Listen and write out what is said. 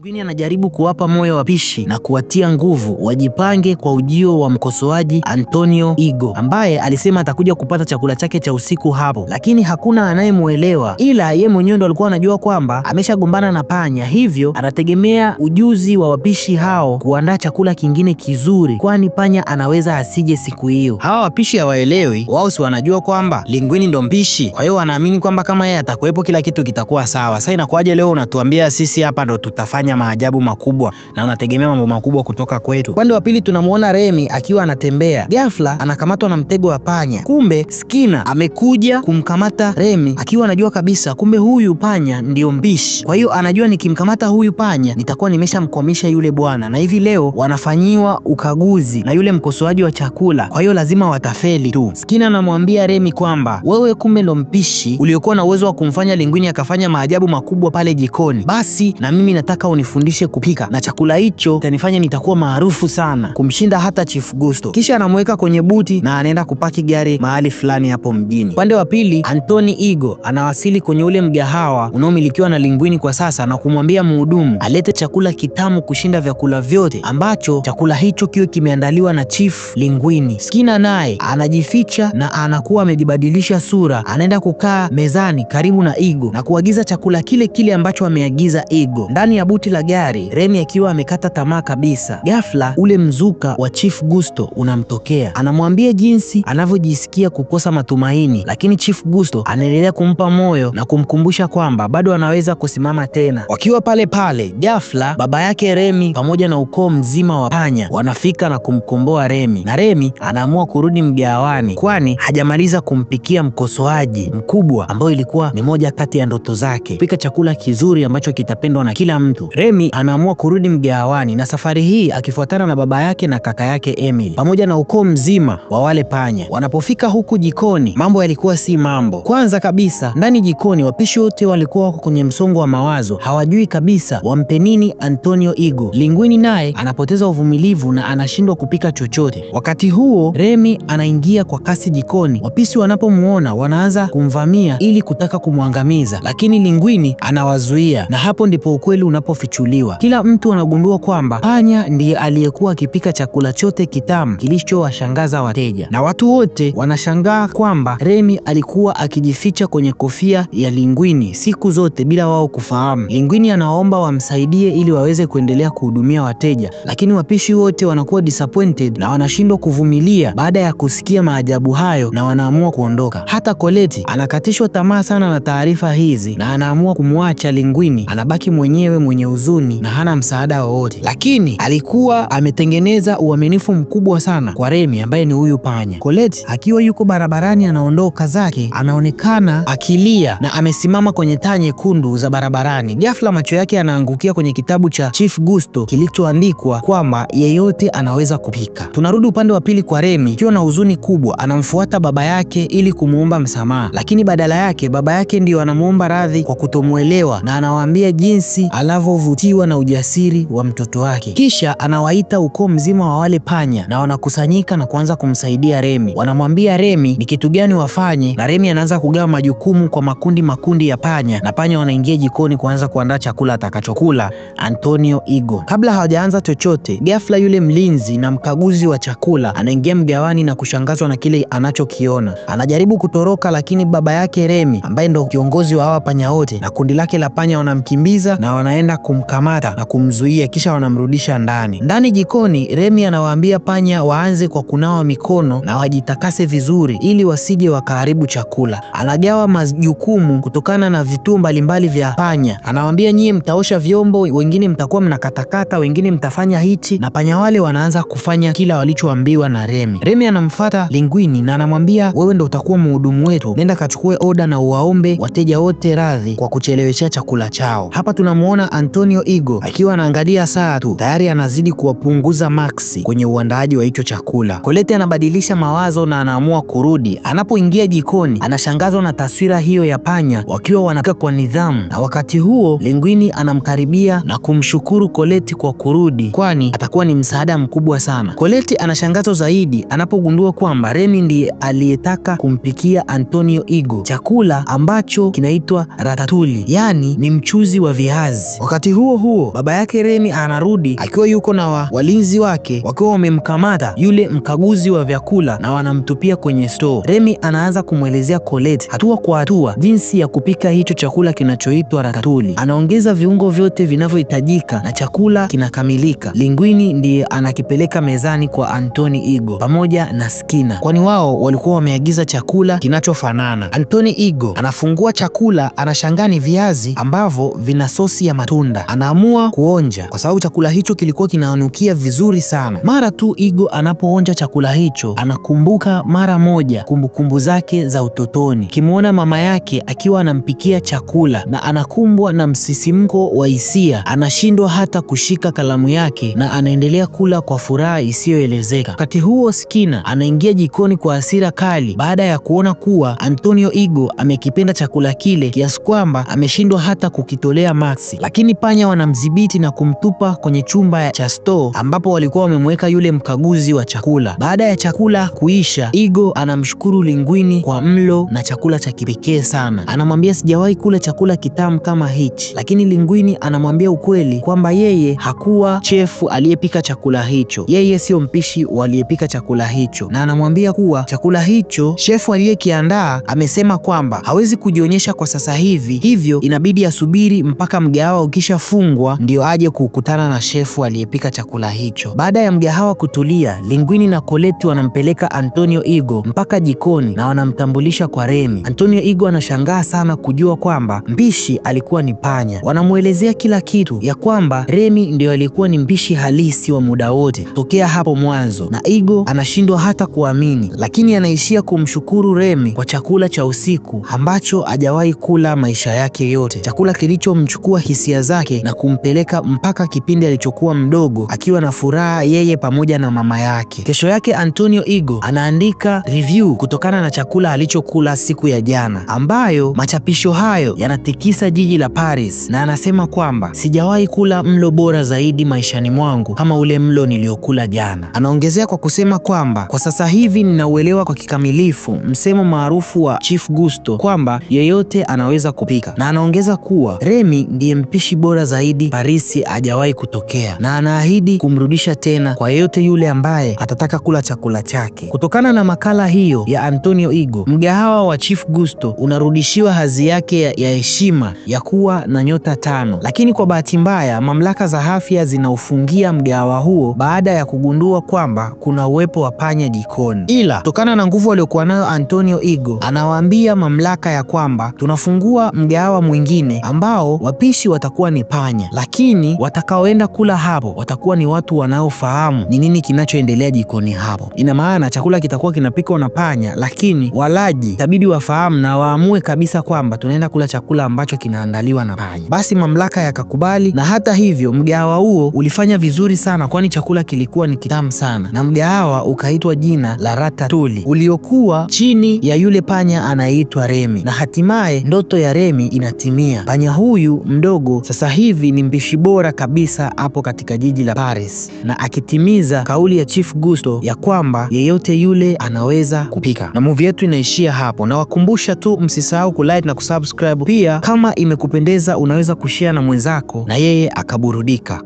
Linguini anajaribu kuwapa moyo wapishi na kuwatia nguvu wajipange kwa ujio wa mkosoaji Antonio Igo, ambaye alisema atakuja kupata chakula chake cha usiku hapo, lakini hakuna anayemuelewa, ila yeye mwenyewe ndo alikuwa anajua kwamba ameshagombana na panya, hivyo anategemea ujuzi wa wapishi hao kuandaa chakula kingine kizuri, kwani panya anaweza asije siku hiyo. Hawa wapishi hawaelewi, wao si wanajua kwamba Linguini ndo mpishi, kwa hiyo wanaamini kwamba kama yeye atakuwepo kila kitu kitakuwa sawa. Sasa inakuwaje leo unatuambia sisi hapa ndo tutafanya maajabu makubwa na unategemea mambo makubwa kutoka kwetu? Upande wa pili tunamuona Remy akiwa anatembea, ghafla anakamatwa na mtego wa panya. Kumbe Skinner amekuja kumkamata Remy akiwa anajua kabisa kumbe huyu panya ndio mpishi. Kwa hiyo anajua nikimkamata huyu panya nitakuwa nimeshamkwamisha yule bwana, na hivi leo wanafanyiwa ukaguzi na yule mkosoaji wa chakula, kwa hiyo lazima watafeli tu. Skinner anamwambia Remy kwamba wewe kumbe ndo mpishi uliokuwa na uwezo wa kumfanya Linguini akafanya maajabu makubwa pale jikoni, basi na mimi nataka unifundishe kupika, na chakula hicho kitanifanya nitakuwa maarufu sana kumshinda hata Chief Gusto. Kisha anamweka kwenye buti na anaenda kupaki gari mahali fulani hapo mjini. Upande wa pili, Antonio Igo anawasili kwenye ule mgahawa unaomilikiwa na Linguini kwa sasa na kumwambia mhudumu alete chakula kitamu kushinda vyakula vyote, ambacho chakula hicho kiwe kimeandaliwa na Chief Linguini. Skinner naye anajificha na anakuwa amejibadilisha sura, anaenda kukaa mezani karibu na Igo na kuagiza chakula kile kile ambacho ameagiza Igo. Ndani ya buti la gari, Remy akiwa amekata tamaa kabisa, ghafla ule mzuka wa Chief Gusto unamtokea. Anamwambia jinsi anavyojisikia kukosa matumaini, lakini Chief Gusto anaendelea kumpa moyo na kumkumbusha kwamba bado anaweza kusimama tena. Wakiwa pale pale, ghafla baba yake Remy pamoja na ukoo mzima wa panya wanafika na kumkomboa Remy, na Remy anaamua kurudi mgahawani kwani hajamaliza kumpikia mkosoaji mkubwa ambayo ilikuwa ni moja kati ya ndoto zake, kupika chakula kizuri ambacho kitapendwa na kila mtu. Remy anaamua kurudi mgahawani, na safari hii akifuatana na baba yake na kaka yake Emily pamoja na ukoo mzima wa wale panya. Wanapofika huku jikoni, mambo yalikuwa si mambo. Kwanza kabisa, ndani jikoni wapishi wote walikuwa wako kwenye msongo wa mawazo, hawajui kabisa wampe nini Antonio Igo. Linguini naye anapoteza uvumilivu na anashindwa kupika chochote. Wakati huo Remy anaingia kwa kasi jikoni. Wapishi wanapomuona wanaanza kumvamia ili kutaka kumwangamiza, lakini Linguini anawazuia, na hapo ndipo ukweli unapofichuliwa. Kila mtu anagundua kwamba panya ndiye aliyekuwa akipika chakula chote kitamu kilichowashangaza wateja, na watu wote wanashangaa kwamba Remy alikuwa akijificha kwenye kofia ya Linguini siku zote bila wao kufahamu. Linguini anawaomba wamsaidie ili waweze kuendelea kuhudumia wateja, lakini wapishi wote wanakuwa disappointed na wanashindwa kuvumilia baada ya kusikia maajabu hayo, na wanaamua kuondoka. Hata Colette anakatishwa tamaa sana na taarifa hizi na anaamua kumwacha Linguini, anabaki mwenyewe mwenye huzuni na hana msaada wowote, lakini alikuwa ametengeneza uaminifu mkubwa sana kwa Remy ambaye ni huyu panya. Colette akiwa yuko barabarani anaondoka zake, anaonekana akilia na amesimama kwenye taa nyekundu za barabarani. Ghafla macho yake yanaangukia kwenye kitabu cha Chief Gusto kilichoandikwa kwamba yeyote anaweza kupika. Tunarudi upande wa pili kwa Remy akiwa na huzuni kubwa, anamfuata baba yake ili kumuomba msamaha, lakini badala yake baba yake ndio anamuomba radhi kwa kutomuelewa na anawaambia jinsi anavyovutiwa na ujasiri wa mtoto wake. Kisha anawaita ukoo mzima wa wale panya na wanakusanyika na kuanza kumsaidia Remy. Wanamwambia Remy ni kitu gani wafanye, na Remy anaanza kugawa majukumu kwa makundi ya panya, na panya wanaingia jikoni kuanza kuandaa chakula atakachokula Antonio Igo. Kabla hawajaanza chochote, ghafla yule mlinzi na mkaguzi wa chakula anaingia mgawani na kushangazwa na kile anachokiona. Anajaribu kutoroka, lakini baba yake Remy ambaye ndo kiongozi wa hawa panya wote na kundi lake la panya wanamkimbiza na wanaenda kumkamata na kumzuia, kisha wanamrudisha ndani. Ndani jikoni, Remy anawaambia panya waanze kwa kunawa mikono na wajitakase vizuri ili wasije wakaharibu chakula. Anagawa majukumu kutokana na vituo mbalimbali vya panya. Anawaambia nyie mtaosha vyombo, wengine mtakuwa mnakatakata, wengine mtafanya hichi, na panya wale wanaanza kufanya kila walichoambiwa na Remy. Remy anamfuata Linguini na anamwambia wewe ndo utakuwa mhudumu wetu, nenda kachukue oda na uwaombe wateja wote radhi kwa kuchelewesha chakula chao. Hapa tunamuona Antonio Igo akiwa anaangalia saa tu, tayari anazidi kuwapunguza maksi kwenye uandaaji wa hicho chakula. Colette anabadilisha mawazo na anaamua kurudi. Anapoingia jikoni, anashangazwa na taswira hiyo ya panya wakiwa wanakaa kwa nidhamu, na wakati huo Linguini anamkaribia na kumshukuru Colette kwa kurudi, kwani atakuwa ni msaada mkubwa sana. Colette anashangazwa zaidi anapogundua kwamba Remy ndiye aliyetaka kumpikia Antonio Igo chakula ambacho kinaitwa ratatouille, yani ni mchuzi wa viazi. Wakati huo huo baba yake Remy anarudi akiwa yuko na walinzi wake wakiwa wamemkamata yule mkaguzi wa vyakula na wanamtupia kwenye store. Remy anaanza kumwelezea Colette hatua kwa hatua jinsi ya kupika hicho chakula kinachoitwa ratatouille. Anaongeza viungo vyote vinavyohitajika na chakula kinakamilika. Linguini ndiye anakipeleka mezani kwa Anthony Igo pamoja na Skinner, kwani wao walikuwa wameagiza chakula kinachofanana. Anthony Igo anafungua chakula, anashangaa ni viazi ambavyo vina sosi ya matunda. Anaamua kuonja kwa sababu chakula hicho kilikuwa kinanukia vizuri sana. Mara tu Igo anapoonja chakula hicho, anakumbuka mara moja kumbukumbu zake za utotoni, kimwona mama yake akiwa anampikia chakula na anakumbwa na msisimko wa hisia. Anashindwa hata kushika kalamu yake na anaendelea kula kwa furaha isiyoelezeka. Wakati huo Skinner anaingia jikoni kwa hasira kali baada ya kuona kuwa Antonio Igo amekipenda chakula kile kiasi kwamba ameshindwa hata kukitolea Max. Lakini panya wanamdhibiti na kumtupa kwenye chumba cha store ambapo walikuwa wamemweka yule mkaguzi wa chakula. Baada ya chakula kuisha, Igo anamshukuru Linguini kwa mlo na chakula cha kipekee sana. Anamwambia sijawahi kula chakula kitamu kama hichi. Lakini Linguini anamwambia ukweli kwamba yeye hakuwa chefu aliyepika chakula hicho. Yeye sio mpishi aliyepika chakula hicho. Na anamwambia kuwa chakula hicho chefu aliyekiandaa amesema kwamba hawezi kujionyesha kwa sasa hivi, hivyo inabidi asubiri mpaka mgahawa ukishafungwa ndio aje kukutana na chefu aliyepika chakula hicho. Baada ya mgahawa kutulia, Linguini na Colette wanampeleka Antonio Igo mpaka jikoni na wanamtambulisha kwa Remy. Antonio Igo anashangaa sana kujua kwamba mpishi alikuwa ni panya. Wanamuelezea kila kitu, ya kwamba Remy ndio alikuwa ni mpishi halisi wa muda wote tokea hapo mwanzo, na Igo anashindwa hata kuamini, lakini anaishia kumshukuru Remy kwa chakula cha usiku ambacho hajawahi kula maisha yake yote, chakula kilichomchukua hisia zake na kumpeleka mpaka kipindi alichokuwa mdogo akiwa na furaha yeye pamoja na mama yake. Kesho yake Antonio Igo anaandika review kutokana na chakula alichokula siku ya jana, ambayo machapisho hayo yanatikisa jiji la Paris, na anasema kwamba sijawahi kula mlo bora zaidi maishani mwangu kama ule mlo niliokula jana. Anaongezea kwa kusema kwamba kwa sasa hivi ninauelewa kwa kikamilifu msemo maarufu wa Chief Gusto kwamba yeyote anaweza kupika, na anaongeza kuwa Remy ndiye mpishi bora zaidi Paris hajawahi kutokea, na anaahidi kumrudisha tena kwa yeyote yule ambaye atataka kula chakula chake. Kutokana na makala hiyo ya Antonio Igo, mgahawa wa Chief Gusto unarudishiwa hadhi yake ya heshima ya kuwa na nyota 5, lakini kwa bahati mbaya mamlaka za afya zinaufungia mgahawa huo baada ya kugundua kwamba kuna uwepo wa panya jikoni. Ila kutokana na nguvu aliyokuwa nayo Antonio Igo, anawaambia mamlaka ya kwamba tunafungua mgahawa mwingine ambao wapishi watakuwa ni panya, lakini watakaoenda kula hapo watakuwa ni watu wanaofahamu ni nini kinachoendelea jikoni hapo. Ina maana chakula kitakuwa kinapikwa na panya, lakini walaji itabidi wafahamu na waamue kabisa kwamba tunaenda kula chakula ambacho kinaandaliwa na panya. Basi mamlaka yakakubali, na hata hivyo mgahawa huo ulifanya vizuri sana, kwani chakula kilikuwa ni kitamu sana, na mgahawa ukaitwa jina la Ratatouille, uliokuwa chini ya yule panya anaitwa Remy. Na hatimaye ndoto ya Remy inatimia. Panya huyu mdogo sasa hivi ni mpishi bora kabisa hapo katika jiji la Paris, na akitimiza kauli ya Chief Gusto ya kwamba yeyote yule anaweza kupika. Na movie yetu inaishia hapo. Na wakumbusha tu msisahau kulike na kusubscribe. Pia kama imekupendeza unaweza kushare na mwenzako na yeye akaburudika.